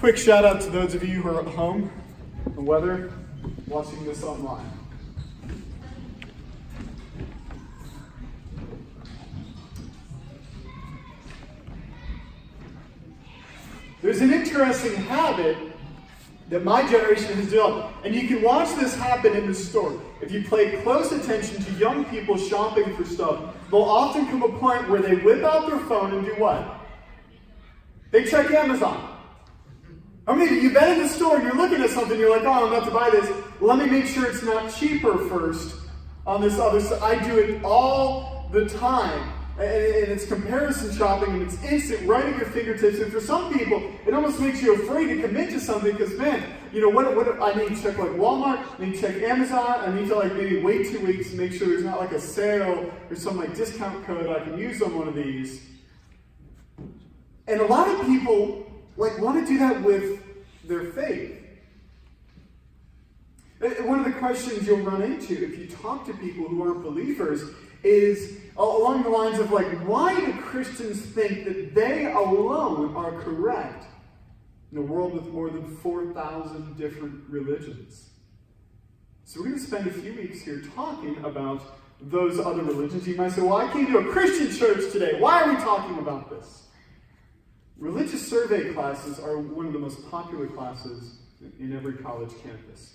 Quick shout out to those of you who are at home, the weather, watching this online. There's an interesting habit that my generation has developed, and you can watch this happen in the store. If you pay close attention to young people shopping for stuff, they'll often come to a point where they whip out their phone and do what? They check Amazon. Or maybe you've been in the store and you're looking at something, you're like, oh, I'm about to buy this. Let me make sure it's not cheaper first on this other side. I do it all the time. And it's comparison shopping, and it's instant, right at your fingertips. And for some people, it almost makes you afraid to commit to something because, man, what I need to check like Walmart, I need to check Amazon, I need to like maybe wait 2 weeks to make sure there's not like a sale or some like discount code I can use on one of these. And a lot of people like want to do that with their faith. One of the questions you'll run into if you talk to people who aren't believers is along the lines of like, why do Christians think that they alone are correct in a world with more than 4,000 different religions? So we're going to spend a few weeks here talking about those other religions. You might say, well, I came to a Christian church today. Why are we talking about this? Religious survey classes are one of the most popular classes in every college campus.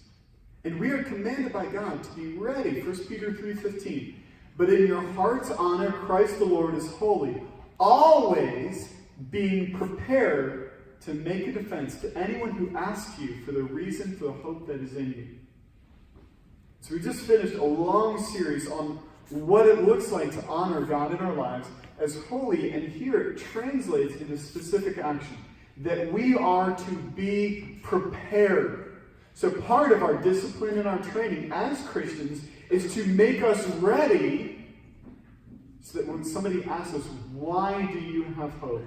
And we are commanded by God to be ready, 1 Peter 3:15. But in your hearts honor Christ the Lord as holy, always being prepared to make a defense to anyone who asks you for the reason for the hope that is in you. So we just finished a long series on what it looks like to honor God in our lives as holy, and here it translates into specific action, that we are to be prepared. So part of our discipline and our training as Christians is to make us ready so that when somebody asks us, why do you have hope?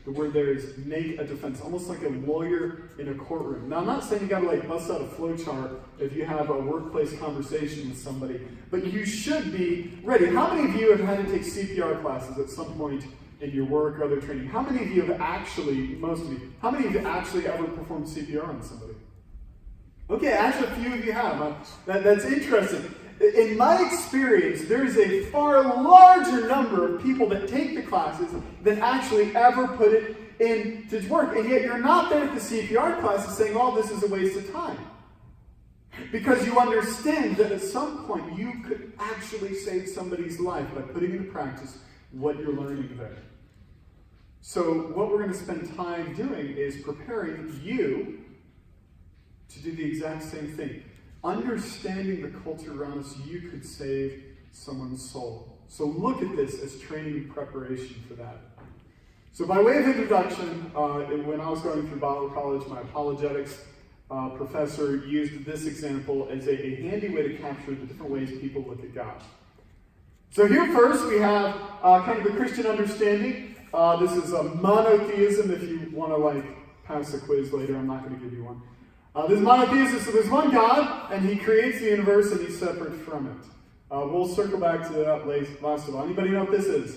The word there is make a defense, almost like a lawyer in a courtroom. Now, I'm not saying you got to like bust out a flow chart if you have a workplace conversation with somebody, but you should be ready. How many of you have had to take CPR classes at some point in your work or other training? How many of you have actually, most of you, how many of you actually ever performed CPR on somebody? Okay, actually a few of you have. That's interesting. In my experience, there's a far larger number of people that take the classes than actually ever put it into work. And yet you're not there at the CPR classes saying, oh, this is a waste of time. Because you understand that at some point you could actually save somebody's life by putting into practice what you're learning there. So what we're going to spend time doing is preparing you to do the exact same thing. Understanding the culture around us, you could save someone's soul. So look at this as training and preparation for that. So by way of introduction, when I was going through Bible college, my apologetics professor used this example as a handy way to capture the different ways people look at God. So here first we have kind of the Christian understanding. This is a monotheism. If you want to like pass a quiz later, I'm not going to give you one. This is monotheism, so there's one God, and He creates the universe, and He's separate from it. We'll circle back to that last of all. Anybody know what this is?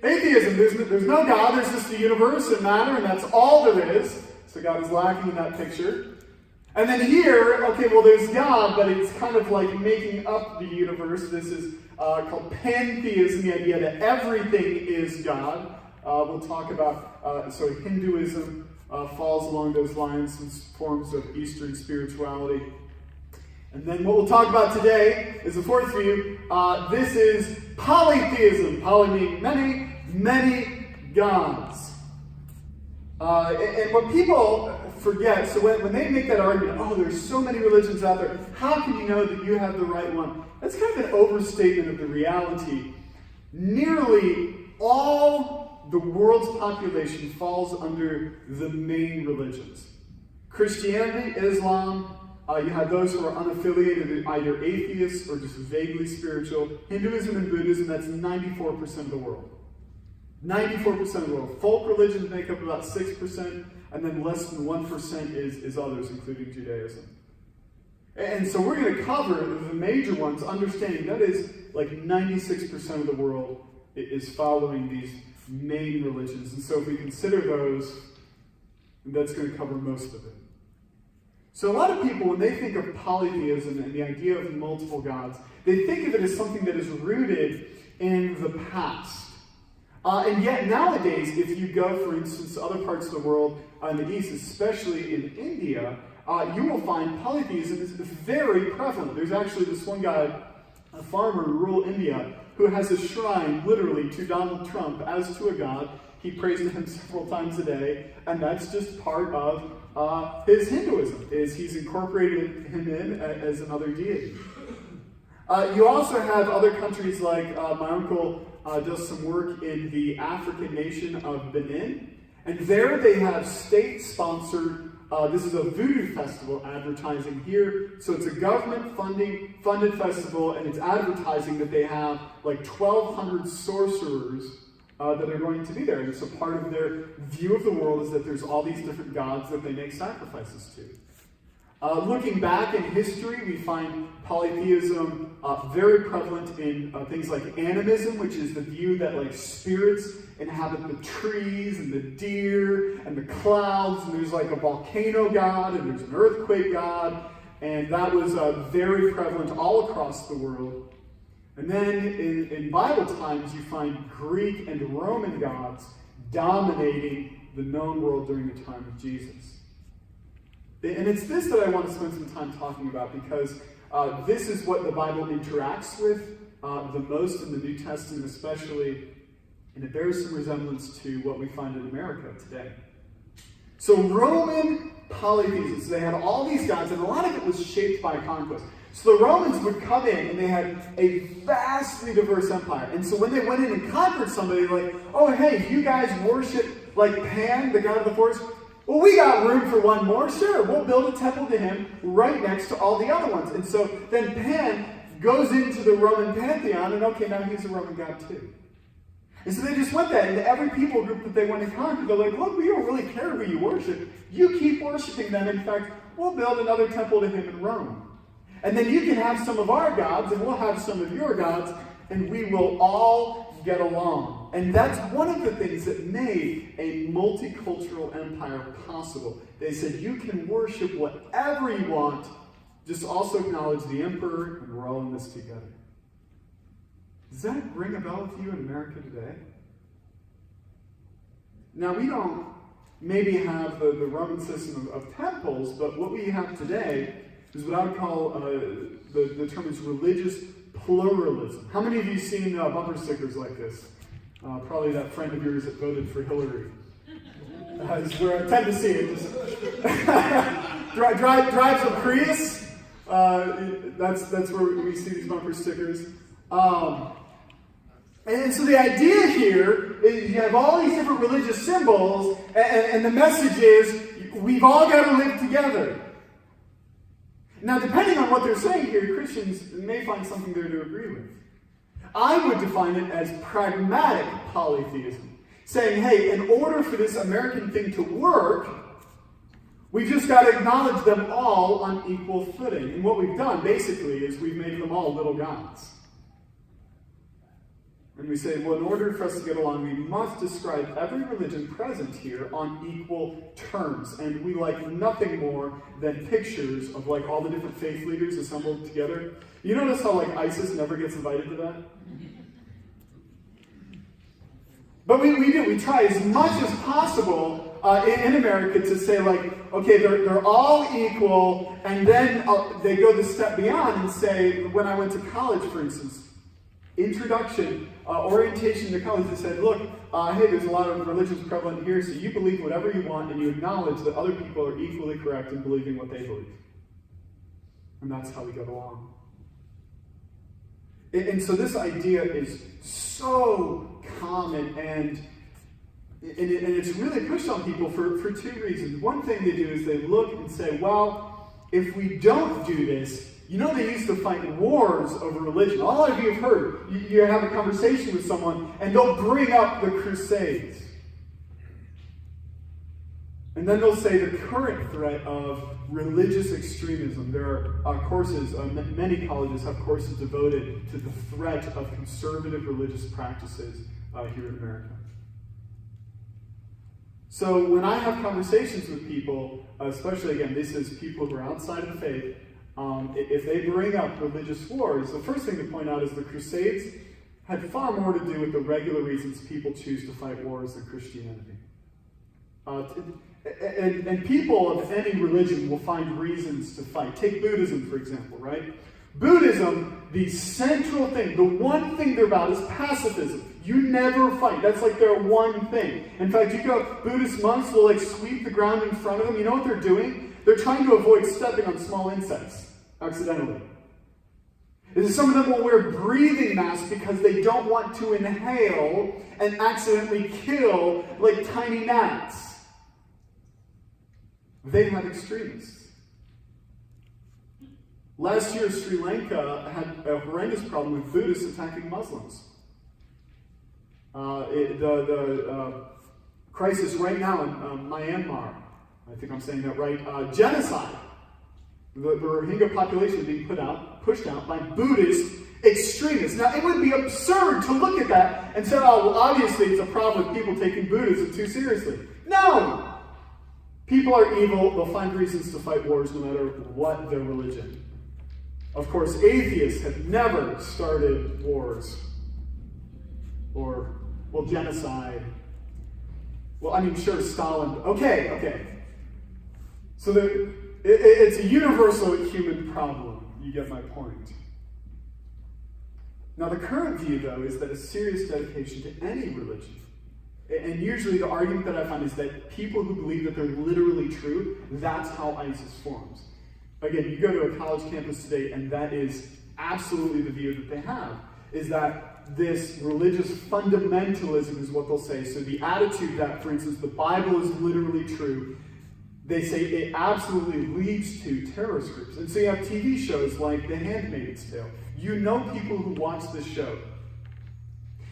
Atheism. There's no God, there's just the universe and matter, and that's all there is. So God is lacking in that picture. And then here, okay, well there's God, but it's kind of like making up the universe. This is called pantheism, the idea that everything is God. We'll talk about, so Hinduism falls along those lines, some forms of Eastern spirituality. And then what we'll talk about today is the fourth view. This is polytheism. Poly meaning many, many gods. And what people forget, so when they make that argument, oh, there's so many religions out there, how can you know that you have the right one? That's kind of an overstatement of the reality. Nearly all the world's population falls under the main religions. Christianity, Islam, you have those who are unaffiliated, either atheists or just vaguely spiritual. Hinduism and Buddhism, that's 94% of the world. 94% of the world. Folk religions make up about 6%, and then less than 1% is others, including Judaism. And so we're going to cover the major ones, understanding that is like 96% of the world is following these main religions. And so if we consider those, that's going to cover most of it. So a lot of people, when they think of polytheism and the idea of multiple gods, they think of it as something that is rooted in the past. And yet nowadays, if you go, for instance, to other parts of the world, in the East, especially in India, you will find polytheism is very prevalent. There's actually this one guy, a farmer in rural India, who has a shrine literally to Donald Trump as to a god. He prays to him several times a day, and that's just part of his Hinduism, is he's incorporated him in as another deity. You also have other countries like my uncle does some work in the African nation of Benin, and there they have state-sponsored, this is a voodoo festival advertising here, so it's a government-funded festival, and it's advertising that they have like 1,200 sorcerers that are going to be there. And so part of their view of the world is that there's all these different gods that they make sacrifices to. Looking back in history, we find polytheism very prevalent in things like animism, which is the view that like spirits inhabit the trees and the deer and the clouds, and there's like a volcano god and there's an earthquake god, and that was very prevalent all across the world. And then in Bible times, you find Greek and Roman gods dominating the known world during the time of Jesus. And it's this that I want to spend some time talking about, because this is what the Bible interacts with the most in the New Testament especially, and it bears some resemblance to what we find in America today. So Roman polytheism, so they had all these gods, and a lot of it was shaped by conquest. So the Romans would come in, and they had a vastly diverse empire. And so when they went in and conquered somebody, like, oh, hey, you guys worship like Pan, the god of the forest? Well, we got room for one more. Sure, we'll build a temple to him right next to all the other ones. And so then Pan goes into the Roman pantheon, and okay, now he's a Roman god too. And so they just went that into every people group that they went and conquered. They're like, look, we don't really care who you worship. You keep worshiping them. In fact, we'll build another temple to him in Rome. And then you can have some of our gods, and we'll have some of your gods, and we will all get along. And that's one of the things that made a multicultural empire possible. They said, you can worship whatever you want, just also acknowledge the emperor, and we're all in this together. Does that ring a bell with you in America today? Now, we don't maybe have the Roman system of temples, but what we have today is what I would call, the term is religious pluralism. How many of you seen bumper stickers like this? Probably that friend of yours that voted for Hillary. Is where I tend to see it. Drives a Prius. That's where we see these bumper stickers. And so the idea here is you have all these different religious symbols, and the message is we've all got to live together. Now, depending on what they're saying here, Christians may find something there to agree with. I would define it as pragmatic polytheism, saying, hey, in order for this American thing to work, we've just got to acknowledge them all on equal footing. And what we've done, basically, is we've made them all little gods. And we say, well, in order for us to get along, we must describe every religion present here on equal terms. And we like nothing more than pictures of like all the different faith leaders assembled together. You notice how like ISIS never gets invited to that? But we do. We try as much as possible in America to say like, okay, they're all equal. And then they go the step beyond and say, when I went to college, for instance, introduction, orientation to college, they said, look, hey, there's a lot of religions prevalent here, so you believe whatever you want, and you acknowledge that other people are equally correct in believing what they believe. And that's how we get along. And so this idea is so common, and it's really pushed on people for two reasons. One thing they do is they look and say, well, if we don't do this, you know they used to fight wars over religion. All of you have heard. You have a conversation with someone, and they'll bring up the Crusades. And then they'll say the current threat of religious extremism. There are courses, many colleges have courses devoted to the threat of conservative religious practices here in America. So when I have conversations with people, especially again, this is people who are outside of the faith, if they bring up religious wars, the first thing to point out is the Crusades had far more to do with the regular reasons people choose to fight wars than Christianity. And people of any religion will find reasons to fight. Take Buddhism, for example, right? Buddhism, the central thing, the one thing they're about is pacifism. You never fight. That's like their one thing. In fact, you go, Buddhist monks will like sweep the ground in front of them. You know what they're doing? They're trying to avoid stepping on small insects accidentally. Some of them will wear breathing masks because they don't want to inhale and accidentally kill like tiny gnats. They have extremists. Last year, Sri Lanka had a horrendous problem with Buddhists attacking Muslims. The crisis right now in Myanmar, I think I'm saying that right, genocide. The Rohingya population being pushed out by Buddhist extremists. Now, it would be absurd to look at that and say, oh, well, obviously it's a problem with people taking Buddhism too seriously. No! People are evil. They'll find reasons to fight wars no matter what their religion. Of course, atheists have never started wars. Or, well, genocide. Well, I mean, sure, Stalin. Okay. So it's a universal human problem. You get my point. Now, the current view, though, is that a serious dedication to any religion, and usually the argument that I find is that people who believe that they're literally true, that's how ISIS forms. Again, you go to a college campus today, and that is absolutely the view that they have, is that this religious fundamentalism is what they'll say. So the attitude that, for instance, the Bible is literally true, they say it absolutely leads to terrorist groups. And so you have TV shows like The Handmaid's Tale. You know people who watch this show.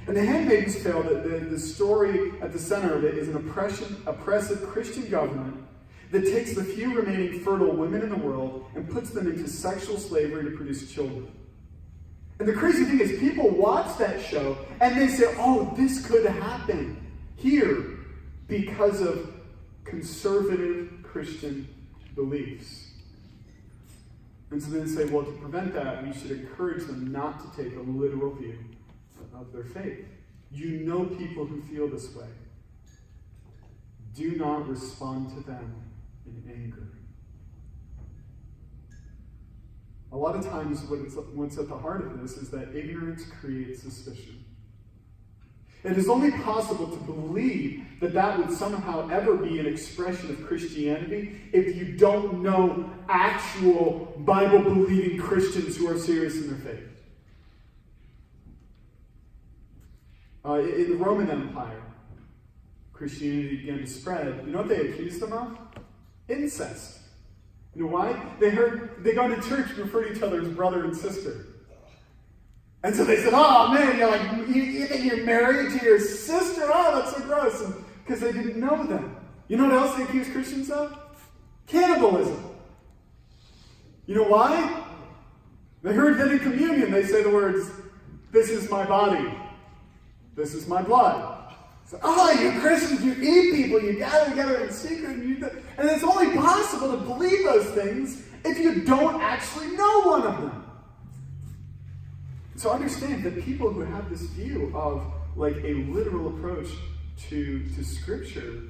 And The Handmaid's Tale, the story at the center of it is an oppressive Christian government that takes the few remaining fertile women in the world and puts them into sexual slavery to produce children. And the crazy thing is people watch that show and they say, oh, this could happen here because of conservative Christian beliefs. And so then they say, well, to prevent that, we should encourage them not to take a literal view of their faith. You know people who feel this way. Do not respond to them in anger. A lot of times what's at the heart of this is that ignorance creates suspicion. It is only possible to believe that that would somehow ever be an expression of Christianity if you don't know actual Bible-believing Christians who are serious in their faith. In the Roman Empire, Christianity began to spread. You know what they accused them of? Incest. You know why? They go to church and refer to each other as brother and sister. And so they said, oh man, you're like, you think you're married to your sister? Oh, that's so gross. Because they didn't know them. You know what else they accuse Christians of? Cannibalism. You know why? They heard that in communion they say the words, this is my body. This is my blood. So, oh, you Christians, you eat people, you gather together in secret, and it's only possible to believe those things if you don't actually know one of them. So understand that people who have this view of like a literal approach to Scripture,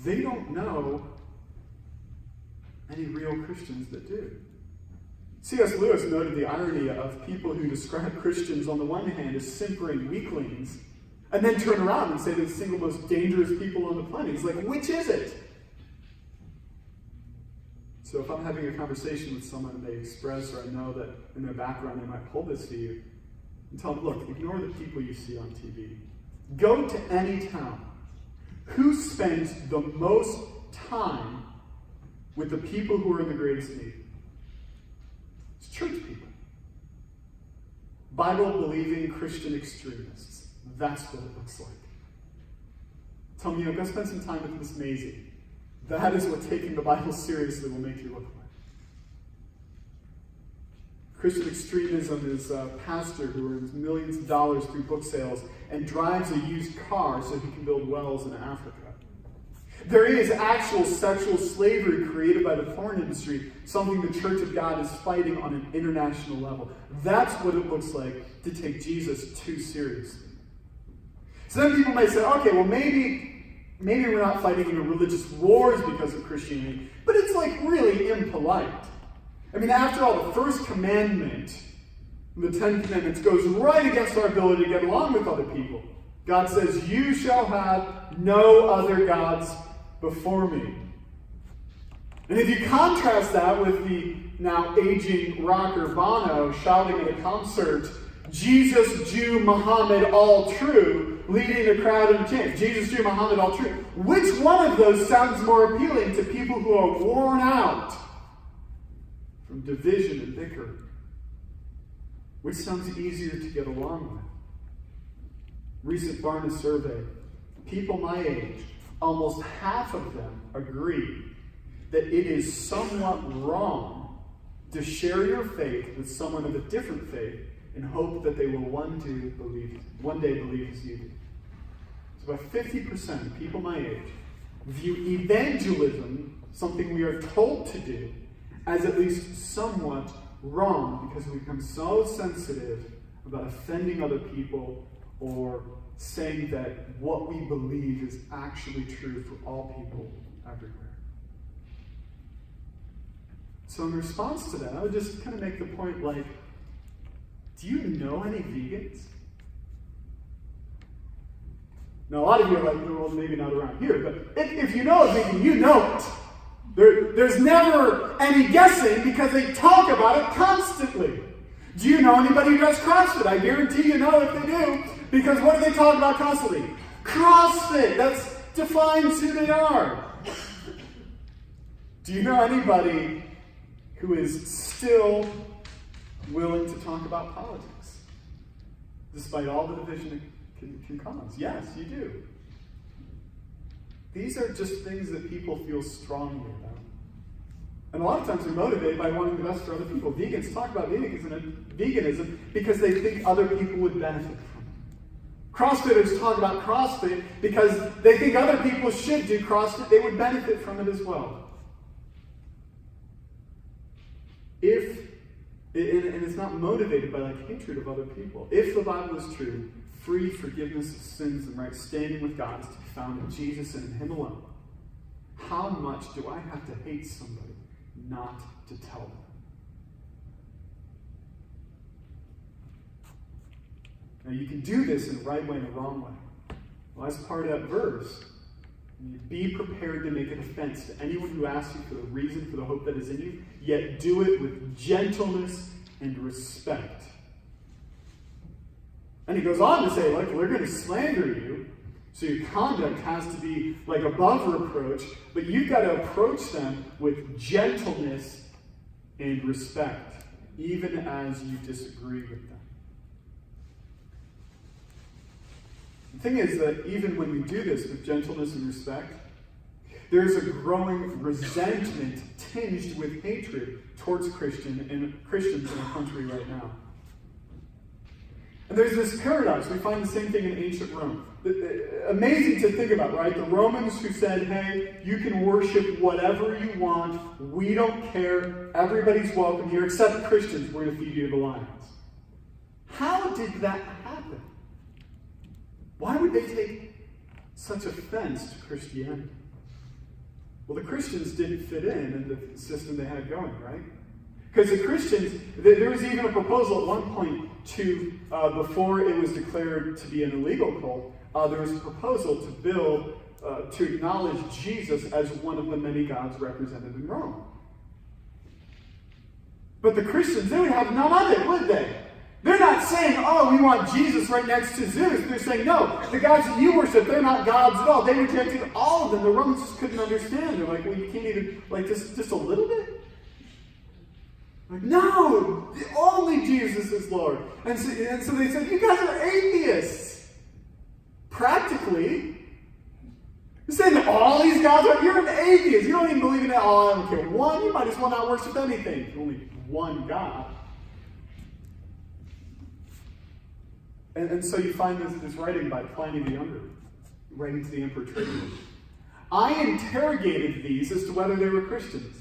they don't know any real Christians that do. C.S. Lewis noted the irony of people who describe Christians on the one hand as simpering weaklings, and then turn around and say they're the single most dangerous people on the planet. He's like, which is it? So if I'm having a conversation with someone and they express, or I know that in their background they might hold this to you, and tell them, look, ignore the people you see on TV. Go to any town. Who spends the most time with the people who are in the greatest need? It's church people. Bible-believing Christian extremists. That's what it looks like. Tell me, go spend some time with Miss Maisie. That is what taking the Bible seriously will make you look like. Christian extremism is a pastor who earns millions of dollars through book sales and drives a used car so he can build wells in Africa. there is actual sexual slavery created by the porn industry, something the Church of God is fighting on an international level. That's what it looks like to take Jesus too seriously. So then people might say, okay, well maybe we're not fighting religious wars because of Christianity, but it's like really impolite. I mean, after all, the first commandment, the 10 Commandments, goes right against our ability to get along with other people. God says, you shall have no other gods before me. And if you contrast that with the now aging rocker Bono shouting at a concert, Jesus, Jew, Muhammad, all true, leading the crowd in chant. Jesus, Jew, Muhammad, all true. Which one of those sounds more appealing to people who are worn out from division and bickering? Which sounds easier to get along with? Recent Barna survey, people my age, almost half of them agree that it is somewhat wrong to share your faith with someone of a different faith in hope that they will one day believe as you do. So about 50% of people my age view evangelism, something we are told to do, as at least somewhat wrong because we become so sensitive about offending other people or saying that what we believe is actually true for all people everywhere. So in response to that, I would just kind of make the point like, do you know any vegans? Now, a lot of you are like, well, maybe not around here, but if you know a vegan, you know it. There's never any guessing because they talk about it constantly. Do you know anybody who does CrossFit? I guarantee you know if they do, because what do they talk about constantly? CrossFit! That defines who they are. Do you know anybody who is still willing to talk about politics, despite all the division it can cause? Yes, you do. These are just things that people feel strongly about. And a lot of times they're motivated by wanting the best for other people. Vegans talk about veganism because they think other people would benefit from it. CrossFitters talk about CrossFit because they think other people should do CrossFit. They would benefit from it as well. And it's not motivated by hatred of other people. If the Bible is true, free forgiveness of sins and right standing with God is to be found in Jesus and in Him alone, how much do I have to hate somebody not to tell them? Now you can do this in the right way and the wrong way. Well, as part of that verse, be prepared to make an offense to anyone who asks you for the reason for the hope that is in you, yet do it with gentleness and respect. And he goes on to say, we're going to slander you, so your conduct has to be above reproach, but you've got to approach them with gentleness and respect, even as you disagree with them. The thing is that even when we do this with gentleness and respect, there's a growing resentment tinged with hatred towards Christians in our country right now. And there's this paradox. We find the same thing in ancient Rome. Amazing to think about, right? The Romans who said, hey, you can worship whatever you want. We don't care. Everybody's welcome here, except Christians. We're going to feed you to the lions. How did that happen? Why would they take such offense to Christianity? Well, the Christians didn't fit in the system they had going, right? Because the Christians, there was even a proposal at one point to, before it was declared to be an illegal cult, there was a proposal to build, to acknowledge Jesus as one of the many gods represented in Rome. But the Christians, they would have none of it, would they? They're not saying, oh, we want Jesus right next to Zeus. They're saying, no, the gods that you worship, they're not gods at all. They rejected all of them. The Romans just couldn't understand. They're like, well, you can't even, just a little bit? No, only Jesus is Lord. And so they said, you guys are atheists. Practically. You're saying that all these gods are, you're an atheist. You don't even believe in it. Oh, I don't care. One, you might as well not worship anything. Only one God. And so you find this writing by Pliny the Younger, writing to the Emperor Trajan. I interrogated these as to whether they were Christians.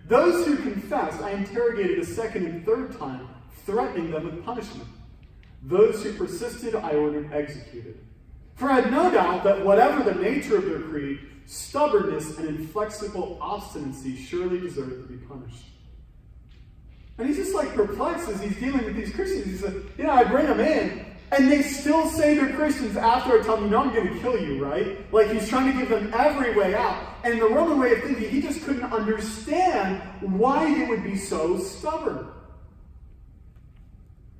Those who confessed, I interrogated a second and third time, threatening them with punishment. Those who persisted, I ordered executed. For I had no doubt that whatever the nature of their creed, stubbornness and inflexible obstinacy surely deserved to be punished. And he's just like perplexed as he's dealing with these Christians. He said, I bring them in, and they still say they're Christians after I tell them, I'm going to kill you, right? Like he's trying to give them every way out. And in the Roman way of thinking, he just couldn't understand why they would be so stubborn.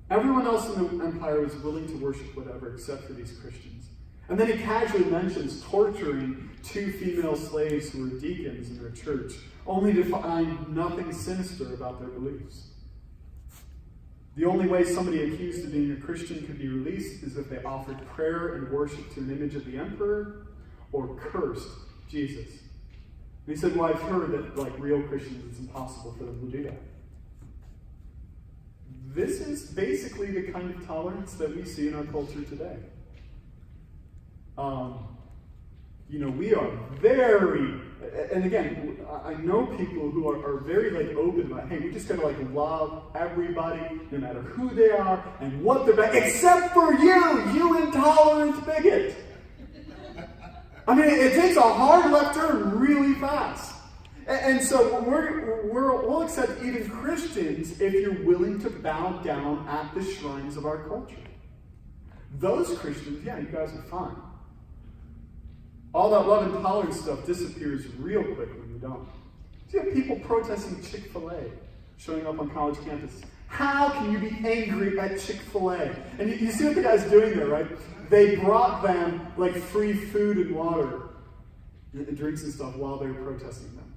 Everyone else in the empire was willing to worship whatever except for these Christians. And then he casually mentions torturing 2 female slaves who were deacons in their church, only to find nothing sinister about their beliefs. The only way somebody accused of being a Christian could be released is if they offered prayer and worship to an image of the emperor or cursed Jesus. And he said, well, I've heard that like real Christians, it's impossible for them to do that. This is basically the kind of tolerance that we see in our culture today. We are very, and again, I know people who are very open about, hey, we just gotta love everybody, no matter who they are and what they're about, except for you intolerant bigot. I mean, it takes a hard left turn really fast. And so we'll accept even Christians if you're willing to bow down at the shrines of our culture. Those Christians, you guys are fine. All that love and tolerance stuff disappears real quick when you don't. You have people protesting Chick-fil-A, showing up on college campuses. How can you be angry at Chick-fil-A? And you see what the guy's doing there, right? They brought them free food and water, and drinks and stuff while they were protesting them.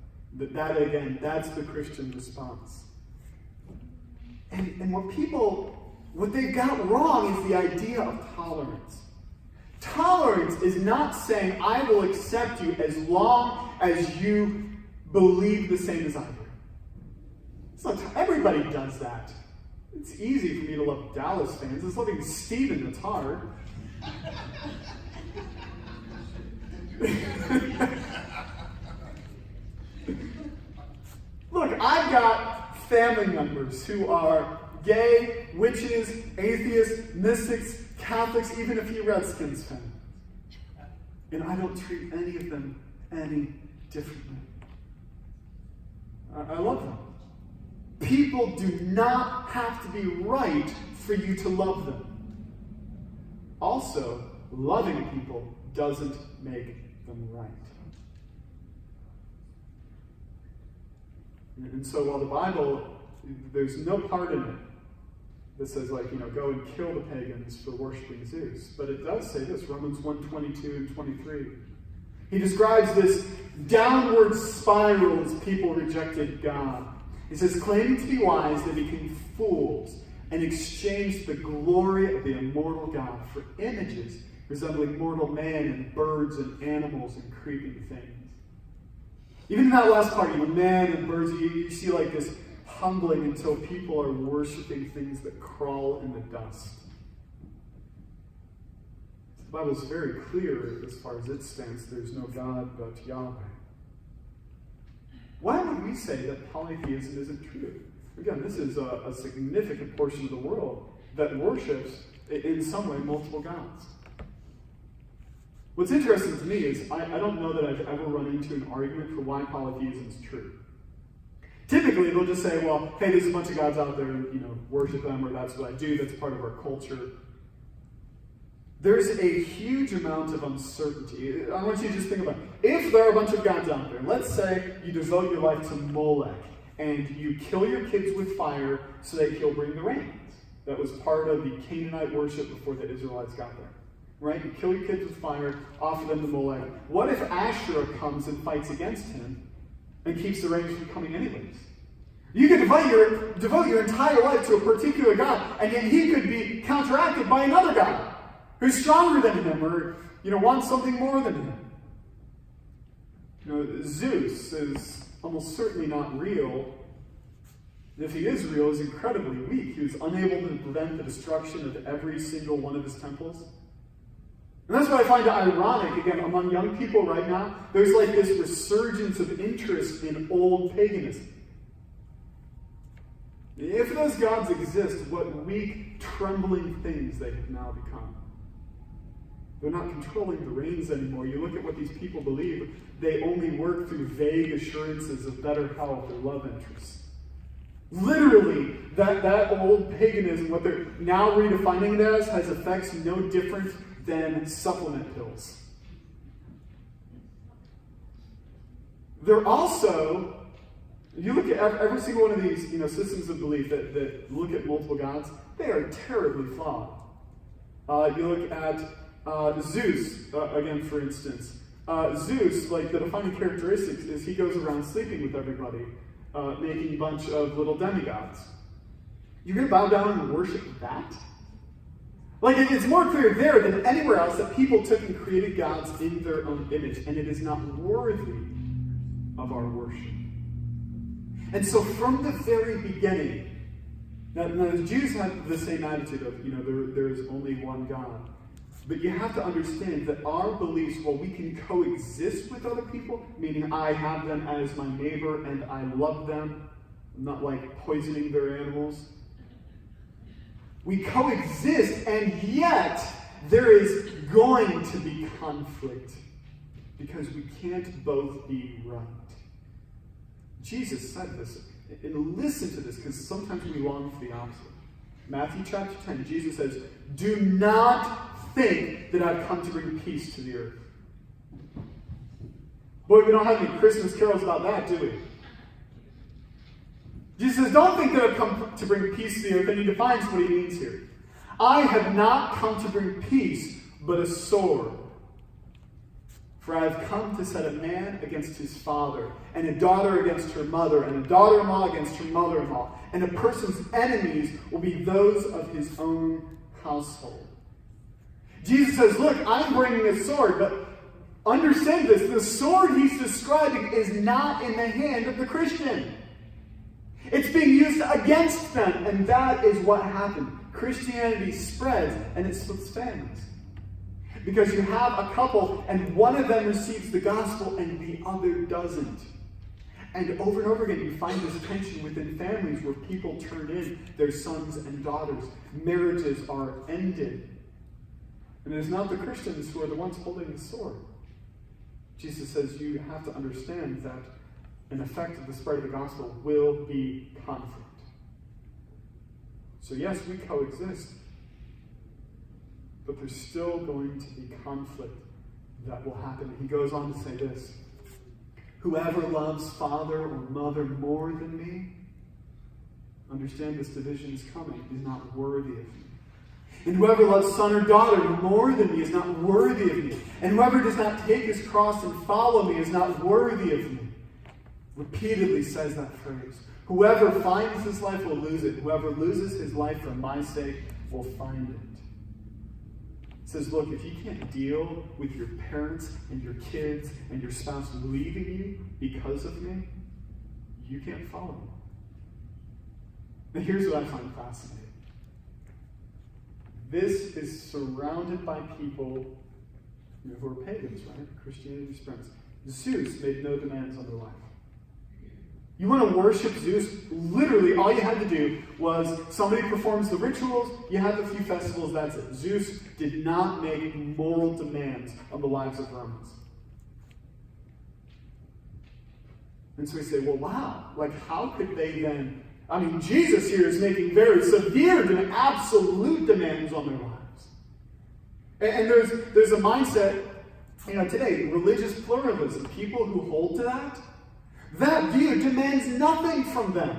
That again, that's the Christian response. And what they've got wrong is the idea of tolerance. Tolerance is not saying, I will accept you as long as you believe the same as I do. It's not, everybody does that. It's easy for me to love Dallas fans. It's loving Steven that's hard. Look, I've got family members who are gay, witches, atheists, mystics, Catholics, even a few Redskins fans. And I don't treat any of them any differently. I love them. People do not have to be right for you to love them. Also, loving people doesn't make them right. And so while the Bible, there's no part in it that says, go and kill the pagans for worshiping Zeus. But it does say this, Romans 1:22 and 23. He describes this downward spiral as people rejected God. He says, claiming to be wise, they became fools and exchanged the glory of the immortal God for images resembling mortal man and birds and animals and creeping things. Even in that last part, man and birds, you see this humbling until people are worshiping things that crawl in the dust. The Bible is very clear as far as it stands. There's no God but Yahweh. Why would we say that polytheism isn't true? Again, this is a significant portion of the world that worships, in some way, multiple gods. What's interesting to me is I don't know that I've ever run into an argument for why polytheism is true. Typically, they'll just say, well, hey, there's a bunch of gods out there, worship them, or that's what I do, that's part of our culture. There's a huge amount of uncertainty. I want you to just think about it. If there are a bunch of gods out there, and let's say you devote your life to Molech, and you kill your kids with fire so that he'll bring the rains. That was part of the Canaanite worship before the Israelites got there. Right? You kill your kids with fire, offer them to Molech. What if Asherah comes and fights against him and keeps the rains from coming anyways? You could devote your entire life to a particular god, and yet he could be counteracted by another god who's stronger than him, or wants something more than him. Zeus is almost certainly not real. If he is real, he's incredibly weak. He was unable to prevent the destruction of every single one of his temples. And that's what I find ironic, again, among young people right now. There's like this resurgence of interest in old paganism. If those gods exist, what weak, trembling things they have now become. They're not controlling the reins anymore. You look at what these people believe, they only work through vague assurances of better health or love interests. Literally, that old paganism, what they're now redefining it as, has effects no different than supplement pills. They're also, you look at every single one of these systems of belief that look at multiple gods, they are terribly flawed. You look at Zeus, again, for instance. Zeus, like the defining characteristics is he goes around sleeping with everybody, making a bunch of little demigods. You're going to bow down and worship that? Like, it's more clear there than anywhere else that people took and created gods in their own image, and it is not worthy of our worship. And so from the very beginning, now the Jews had the same attitude of, there is only one God. But you have to understand that our beliefs, while we can coexist with other people, meaning I have them as my neighbor and I love them, I'm not like poisoning their animals. We coexist, and yet there is going to be conflict because we can't both be right. Jesus said this, and listen to this because sometimes we long for the opposite. Matthew chapter 10, Jesus says, "Do not think that I've come to bring peace to the earth." Boy, we don't have any Christmas carols about that, do we? Jesus says, don't think that I've come to bring peace to the earth, and he defines what he means here. I have not come to bring peace, but a sword. For I have come to set a man against his father, and a daughter against her mother, and a daughter-in-law against her mother-in-law. And a person's enemies will be those of his own household. Jesus says, look, I'm bringing a sword, but understand this. The sword he's describing is not in the hand of the Christian. It's being used against them, and that is what happened. Christianity spreads, and it splits families. Because you have a couple, and one of them receives the gospel, and the other doesn't. And over again, you find this tension within families where people turn in their sons and daughters. Marriages are ended. And it is not the Christians who are the ones holding the sword. Jesus says you have to understand that an effect of the spread of the gospel will be conflict. So yes, we coexist. But there's still going to be conflict that will happen. He goes on to say this: whoever loves father or mother more than me, understand this division is coming, is not worthy of me. And whoever loves son or daughter more than me is not worthy of me. And whoever does not take his cross and follow me is not worthy of me. Repeatedly says that phrase. Whoever finds his life will lose it. Whoever loses his life for my sake will find it. It says, look, if you can't deal with your parents and your kids and your spouse leaving you because of me, you can't follow me. Now here's what I find fascinating. This is surrounded by people who are pagans, right? Christianity spreads. Zeus made no demands on their life. You want to worship Zeus? Literally, all you had to do was somebody performs the rituals, you have a few festivals, that's it. Zeus did not make moral demands on the lives of Romans. And so we say, well, wow, like how could they then... I mean, Jesus here is making very severe and absolute demands on their lives. And there's a mindset, today, religious pluralism, people who hold to that view demands nothing from them,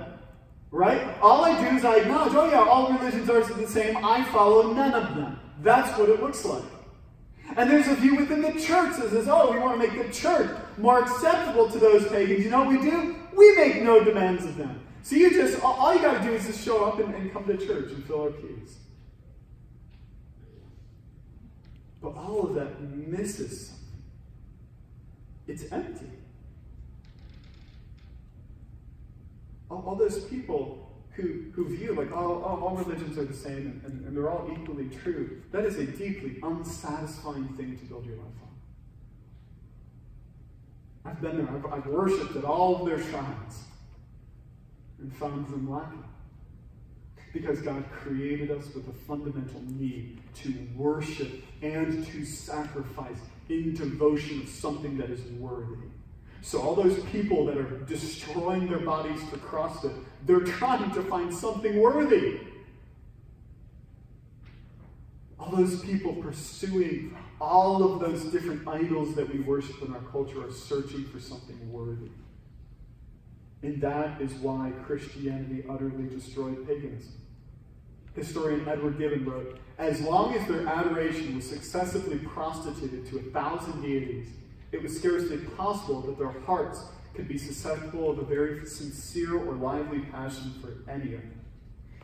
right? All I do is I acknowledge, oh yeah, all religions are the same, I follow none of them. That's what it looks like. And there's a view within the church that says, oh, we want to make the church more acceptable to those pagans. You know what we do? We make no demands of them. So all you got to do is just show up and come to church and fill our pews. But all of that misses something. It's empty. All those people who view like all religions are the same and they're all equally true, that is a deeply unsatisfying thing to build your life on. I've been there. I've worshipped at all of their shrines and found them lacking. Because God created us with a fundamental need to worship and to sacrifice in devotion of something that is worthy. So all those people that are destroying their bodies for CrossFit, they're trying to find something worthy. All those people pursuing all of those different idols that we worship in our culture are searching for something worthy. And that is why Christianity utterly destroyed paganism. Historian Edward Gibbon wrote, as long as their adoration was successively prostituted to 1,000 deities, it was scarcely possible that their hearts could be susceptible of a very sincere or lively passion for any of them.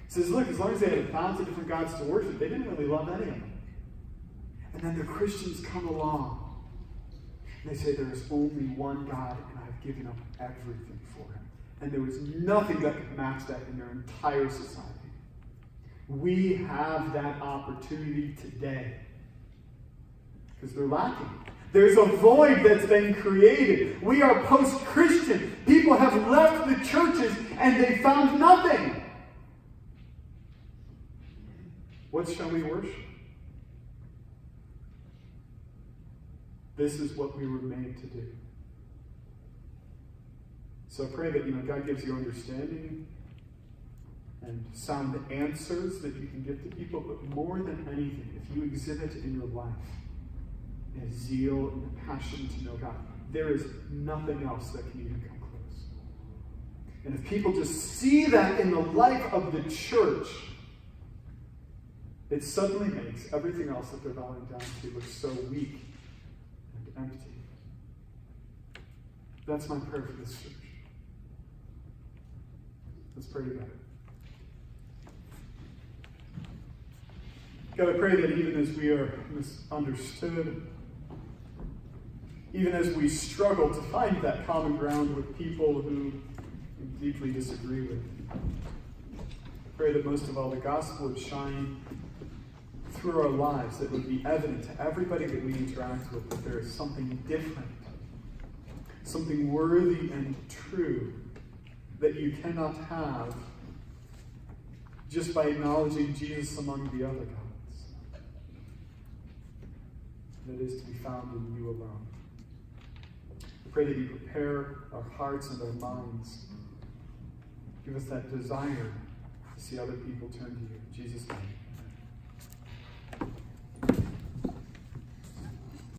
He says, look, as long as they had 1,000 different gods to worship, they didn't really love any of them. And then the Christians come along, and they say there is only one God, and I've given up everything for him. And there was nothing that could match that in their entire society. We have that opportunity today because they're lacking. There's a void that's been created. We are post-Christian. People have left the churches and they found nothing. What shall we worship? This is what we were made to do. So I pray that God gives you understanding and sound answers that you can give to people, but more than anything, if you exhibit in your life a zeal and a passion to know God, there is nothing else that can even come close. And if people just see that in the life of the church, it suddenly makes everything else that they're bowing down to look so weak and empty. That's my prayer for this church. Let's pray together. God, I pray that even as we are misunderstood, even as we struggle to find that common ground with people who we deeply disagree with, I pray that most of all the gospel would shine through our lives, that it would be evident to everybody that we interact with that there is something different, something worthy and true that you cannot have just by acknowledging Jesus among the other gods. That is to be found in you alone. I pray that you prepare our hearts and our minds. Give us that desire to see other people turn to you. In Jesus' name.